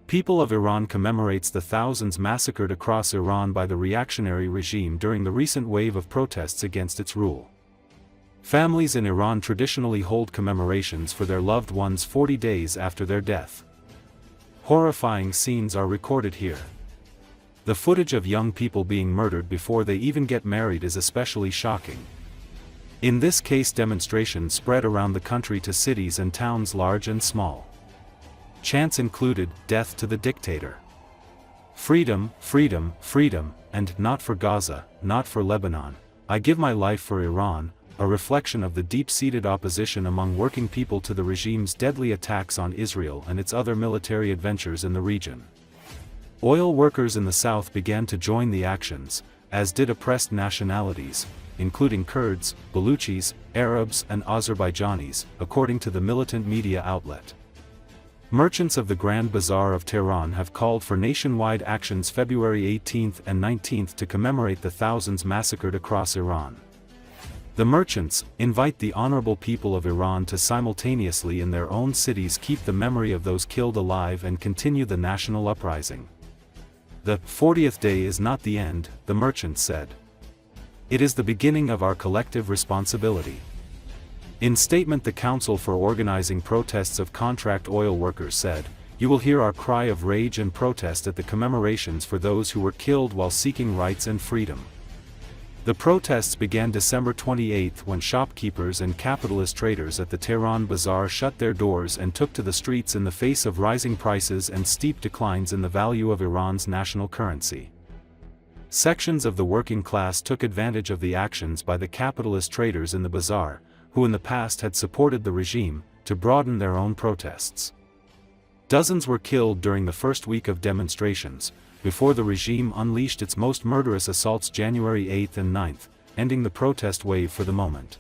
People of Iran commemorates the thousands massacred across Iran by the reactionary regime during the recent wave of protests against its rule. Families in Iran traditionally hold commemorations for their loved ones 40 days after their death. Horrifying scenes are recorded here. The footage of young people being murdered before they even get married is especially shocking. In this case, demonstrations spread around the country to cities and towns large and small. Chants included, "Death to the dictator," "Freedom, freedom, freedom," and "Not for Gaza, not for Lebanon, I give my life for Iran," a reflection of the deep-seated opposition among working people to the regime's deadly attacks on Israel and its other military adventures in the region. Oil workers in the south began to join the actions, as did oppressed nationalities, including Kurds, Baluchis, Arabs and Azerbaijanis, according to the militant media outlet. Merchants of the Grand Bazaar of Tehran have called for nationwide actions February 18th and 19th to commemorate the thousands massacred across Iran. The merchants invite the honorable people of Iran to simultaneously in their own cities keep the memory of those killed alive and continue the national uprising. The 40th day is not the end, the merchants said. It is the beginning of our collective responsibility. In statement, the Council for Organizing Protests of Contract Oil Workers said, "You will hear our cry of rage and protest at the commemorations for those who were killed while seeking rights and freedom." The protests began December 28 when shopkeepers and capitalist traders at the Tehran Bazaar shut their doors and took to the streets in the face of rising prices and steep declines in the value of Iran's national currency. Sections of the working class took advantage of the actions by the capitalist traders in the bazaar, who in the past had supported the regime, to broaden their own protests. Dozens were killed during the first week of demonstrations, before the regime unleashed its most murderous assaults January 8 and 9, ending the protest wave for the moment.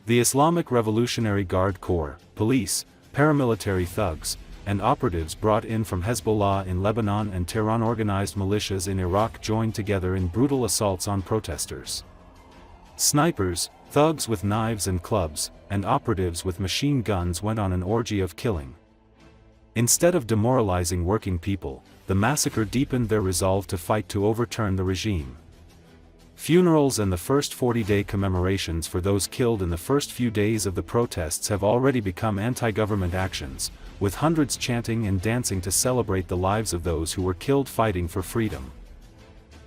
The Islamic Revolutionary Guard Corps, police, paramilitary thugs, and operatives brought in from Hezbollah in Lebanon and Tehran-organized militias in Iraq joined together in brutal assaults on protesters. Snipers, thugs with knives and clubs, and operatives with machine guns went on an orgy of killing. Instead of demoralizing working people, the massacre deepened their resolve to fight to overturn the regime. Funerals and the first 40-day commemorations for those killed in the first few days of the protests have already become anti-government actions, with hundreds chanting and dancing to celebrate the lives of those who were killed fighting for freedom.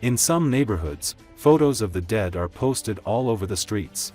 In some neighborhoods, photos of the dead are posted all over the streets.